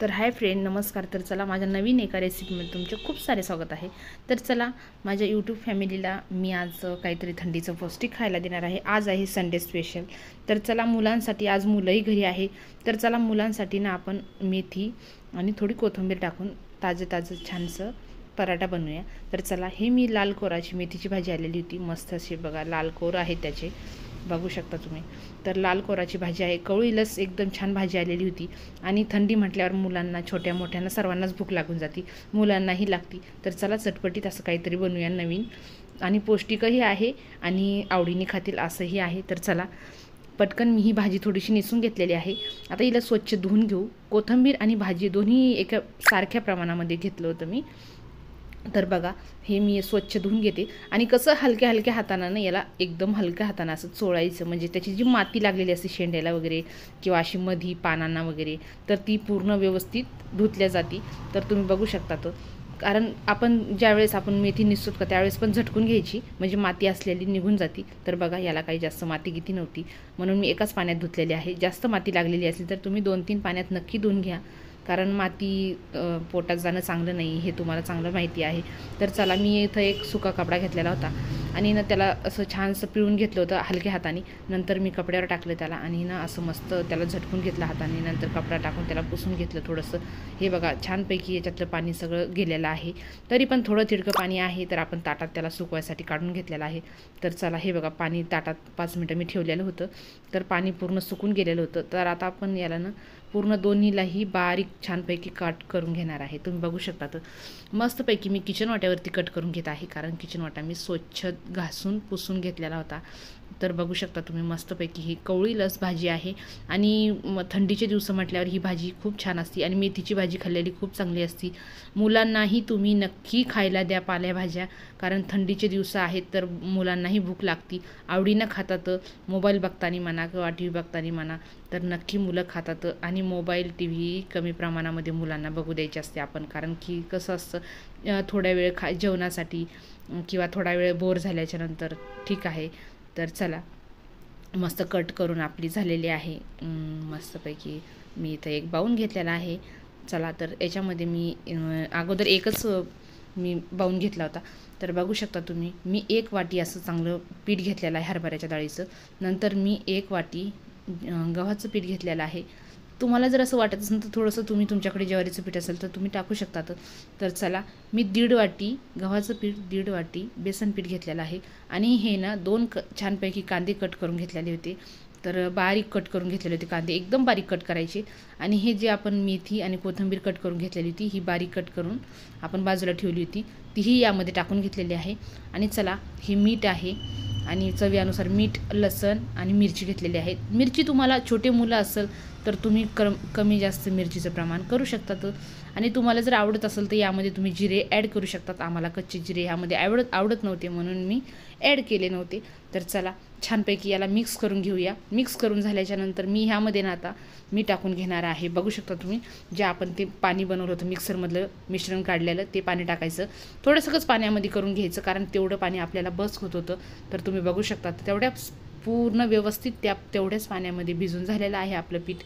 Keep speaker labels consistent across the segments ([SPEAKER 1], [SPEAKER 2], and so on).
[SPEAKER 1] तर hi friend, नमस्कार. तर चला, माझ्या नवीन एका रेसिपीमध्ये तुमचे खूप सारे स्वागत आहे. तर चला, माझ्या यूट्यूब फॅमिलीला मी आज काहीतरी थंडीचं पौष्टिक खायला देणार आहे. आज आहे संडे स्पेशल. तर चला, मुलांसाठी आज मुलंही घरी आहे. तर चला, मुलांसाठी ना आपण मेथी आणि थोडी कोथिंबीर टाकून ताजं छानसं पराठा बनवूया. तर चला, हे मी लाल कोराची मेथीची भाजी आलेली होती. मस्त अशी बघा, लाल कोर आहे त्याचे, बघू शकता तुम्ही. तर लाल कोराची भाजी आहे, कवळीलच एकदम छान भाजी आलेली होती. आणि थंडी म्हटल्यावर मुलांना, छोट्या मोठ्यांना सर्वांनाच भूक लागून जाते, मुलांनाही लागती. तर चला, चटपटीत असं काहीतरी बनवूया नवीन, आणि पौष्टिकही आहे आणि आवडीने खातील असंही आहे. तर चला, पटकन मी ही भाजी थोडीशी निसून घेतलेली आहे. आता हिला स्वच्छ धुवून घेऊ. कोथिंबीर आणि भाजी दोन्ही एका सारख्या प्रमाणामध्ये घेतलं होतं मी. तर बघा, हे मी स्वच्छ धुवून घेते. आणि कसं हलक्या हातानं ना याला एकदम हलक्या हातानं असं चोळायचं, म्हणजे त्याची जी माती लागलेली असते शेंड्याला वगैरे किंवा अशी मधी पानांना वगैरे, तर ती पूर्ण व्यवस्थित धुतल्या जाते. तर तुम्ही बघू शकता. तर कारण आपण ज्यावेळेस आपण मेथी निसतो का त्यावेळेस पण झटकून घ्यायची, म्हणजे माती असलेली निघून जाते. तर बघा, याला काही जास्त माती किती नव्हती, म्हणून मी एकाच पाण्यात धुतलेली आहे. जास्त माती लागलेली असेल तर तुम्ही 2-3 पाण्यात नक्की धुवून घ्या, कारण माती पोटात जाणं चांगलं नाही, हे तुम्हाला चांगलं माहिती आहे. तर चला, मी इथं एक सुका कपडा घेतलेला होता आणि ना त्याला असं छानसं पिळून घेतलं होतं हलक्या हाताने. नंतर मी कपड्यावर टाकलं त्याला आणि ना असं मस्त त्याला झटकून घेतलं हाताने. नंतर कपडा टाकून त्याला पुसून घेतलं थोडंसं. हे बघा, छानपैकी याच्यातलं पाणी सगळं गेलेलं आहे. तरी पण थोडं तिडकं पाणी आहे, तर आपण ताटात त्याला सुकवायसाठी काढून घेतलेलं आहे. तर चला, हे बघा, पाणी ताटात 5 मिनटं मी ठेवलेलं होतं, तर पाणी पूर्ण सुकून गेलेलं होतं. तर आता आपण याला ना पूर्ण दोन्हीलाही बारीक छानपैकी कट करून घेणार आहे. तुम्ही बघू शकता. तर मस्तपैकी मी किचन वाट्यावरती कट करून घेत आहे, कारण किचन वाटा मी स्वच्छ घासून पुसून घेतलेला होता. तर बघू शकता तुम्ही, मस्तपैकी ही कवळी लस भाजी आहे. आणि थंडीचे दिवस म्हटल्यावर ही भाजी खूप छान असते, आणि मेथीची भाजी खाल्लेली खूप चांगली असते. मुलांनाही तुम्ही नक्की खायला द्या पालेभाज्या, कारण थंडीचे दिवस आहेत, तर मुलांनाही भूक लागती, आवडीनं खातात. मोबाईल बघताना म्हणा किंवा टी व्ही बघताना म्हणा, तर नक्की मुलं खातात. आणि मोबाईल टी व्ही कमी प्रमाणामध्ये मुलांना बघू द्यायचे असते आपण, कारण की कसं असतं, थोड्या वेळ जेवणासाठी किंवा थोडा वेळ बोर झाल्याच्या नंतर ठीक आहे. तर चला, मस्त कट करून आपली झालेली आहे. मस्तपैकी मी इथं एक बाऊन घेतलेला आहे. चला, तर याच्यामध्ये मी अगोदर एकच मी बाऊन घेतला होता. तर बघू शकता तुम्ही, मी 1 वाटी असं चांगलं पीठ घेतलेलं आहे हरभऱ्याच्या डाळीचं. नंतर मी 1 वाटी गव्हाचं पीठ घेतलेलं आहे. तुम्हाला जर असं वाटत असेल तर थोडंसं तुम्ही, तुमच्याकडे ज्वारीचं पीठ असेल तर तुम्ही टाकू शकतात. तर चला, मी 1.5 वाटी गव्हाचं पीठ, 1.5 वाटी बेसन पीठ घेतलेलं आहे. आणि हे ना 2 छानपैकी कांदे कट करून घेतलेले होते. तर बारीक कट करून घेतलेले होते कांदे, एकदम बारीक कट करायचे. आणि हे जे आपण मेथी आणि कोथिंबीर कट करून घेतलेली होती, ही बारीक कट करून आपण बाजूला ठेवली होती, तीही यामध्ये टाकून घेतलेली आहे. आणि चला, हे मीठ आहे, आणि चवीनुसार मीठ, लसण आणि मिरची घेतलेली आहे. मिरची तुम्हाला, छोटे मुलं असेल तर तुम्ही कमी जास्त मिरचीचं प्रमाण करू शकतात. आणि तुम्हाला जर आवडत असेल तर यामध्ये तुम्ही जिरे ॲड करू शकतात. आम्हाला कच्चे जिरे ह्यामध्ये आवडत नव्हते, म्हणून मी ॲड केले नव्हते. तर चला, छानपैकी याला मिक्स करून घेऊया. मिक्स करून झाल्याच्या नंतर मी ह्यामध्ये ना आता मी टाकून घेणार आहे. बघू शकता तुम्ही, जे आपण ते पाणी बनवलं होतं, मिक्सरमधलं मिश्रण काढलेलं, ते पाणी टाकायचं. थोडंसंच पाण्यामध्ये करून घ्यायचं, कारण तेवढं पाणी आपल्याला बस होत होतं. तर तुम्ही बघू शकता, तेवढ्या पूर्ण व्यवस्थित तेवढ्याच पाण्यामध्ये भिजून झालेलं आहे आपलं पीठ.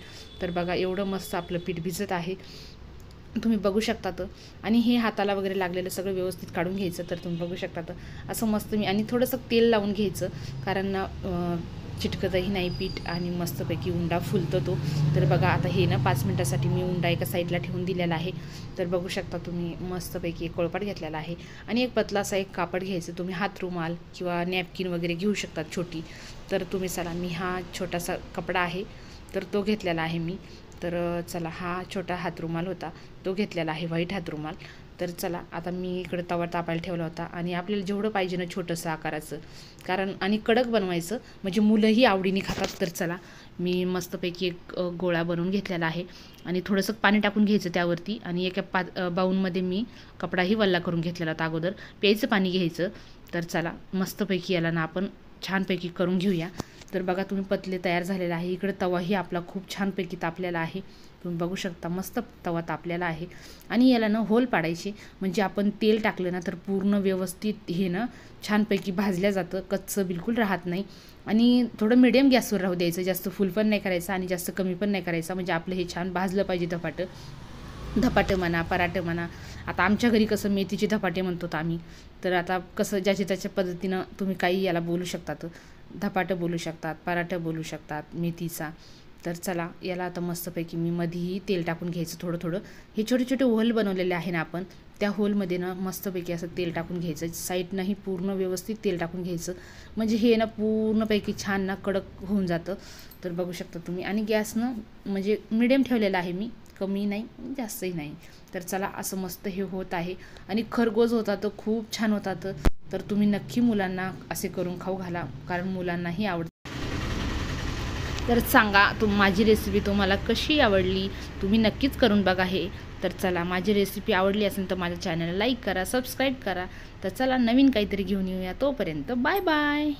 [SPEAKER 1] तर बघा, एवढं मस्त आपलं पीठ भिजत आहे, तुम्ही बघू शकतात. आणि हे हाताला वगैरे लागलेलं सगळं व्यवस्थित काढून घ्यायचं. तर तुम्ही बघू शकतात, असं मस्त मी, आणि थोडंसं तेल लावून घ्यायचं, कारण चिटकतही नाही पीठ, आणि मस्तपैकी उंडा फुलतो तो. तर बघा, आता हे ना 5 मिनटासाठी मी उंडा एका साईडला ठेवून दिलेला आहे. तर बघू शकता तुम्ही, मस्तपैकी एक कोळपाट घेतलेला आहे, आणि एक पतलासा एक कापड घ्यायचं. तुम्ही हातरुमाल किंवा नॅपकिन वगैरे घेऊ शकतात छोटी. तर तुम्ही चला, मी हा छोटासा कपडा आहे तर तो घेतलेला आहे मी. तर चला, हा छोटा हातरुमाल होता, तो घेतलेला आहे, व्हाईट हातरुमाल. तर चला, आता मी इकडे तवा तापायला ठेवला होता, आणि आपल्याला जेवढं पाहिजे ना छोटंसं आकाराचं, कारण आणि कडक बनवायचं, म्हणजे मुलंही आवडीने खातात. तर चला, मी मस्तपैकी एक गोळा बनवून घेतलेला आहे, आणि थोडंसं पाणी टाकून घ्यायचं त्यावरती. आणि एका बाऊनमध्ये मी कपडाही वल्ला करून घेतलेला होता अगोदर, प्यायचं पाणी घ्यायचं. तर चला, मस्तपैकी याला ना आपण छानपैकी करून घेऊया. तर बघा, तुम्ही पतले तयार झालेला आहे. इकडे तवाही आपला खूप छानपैकी तापलेला आहे, तुम्ही बघू शकता, मस्त तवा तापलेला आहे. आणि याला ना होल पाडायचे, म्हणजे आपण तेल टाकलं ना तर पूर्ण व्यवस्थित हे ना छानपैकी भाजल्या जातं, कच्चं बिलकुल राहत नाही. आणि थोडं मिडियम गॅसवर राहू द्यायचं, जास्त फुल पण नाही करायचं आणि जास्त कमी पण नाही करायचं, म्हणजे आपलं हे छान भाजलं पाहिजे धपाटं. धपाटे म्हणा, पराठे म्हणा. आता आमच्या घरी कसं मेथीचे धपाटे म्हणतो आम्ही. तर आता कसं ज्याच्या त्याच्या पद्धतीनं तुम्ही काही याला बोलू शकतात. धपाटं बोलू शकतात, पराठं बोलू शकतात मेथीचा. तर चला याला आता मस्तपैकी मी मध्येही तेल टाकून घ्यायचं थोडं थोडं. हे छोटे छोटे होल बनवलेले आहे ना आपण, त्या होलमध्ये ना मस्तपैकी असं तेल टाकून घ्यायचं. साईडनंही पूर्ण व्यवस्थित तेल टाकून घ्यायचं, म्हणजे हे ना पूर्णपैकी छान ना कडक होऊन जातं. तर बघू शकता तुम्ही. आणि गॅसनं म्हणजे मिडियम ठेवलेला आहे मी, कमी नाही जास्तही नाही. तर चला असं मस्त हे होत आहे आणि खरगोज होतात, खूप छान होतात. तर तुम्ही नक्की मुलांना असे करून खाऊ घाला, कारण मुलांनाही आवडतं. तर सांगा माझी रेसिपी तुम्हाला कशी आवडली, तुम्ही नक्कीच करून बघा हे. तर चला माझी रेसिपी आवडली असेल तर माझ्या चॅनलला लाईक करा, सबस्क्राईब करा. तर चला नवीन काहीतरी घेऊन येऊया. तोपर्यंत बाय बाय.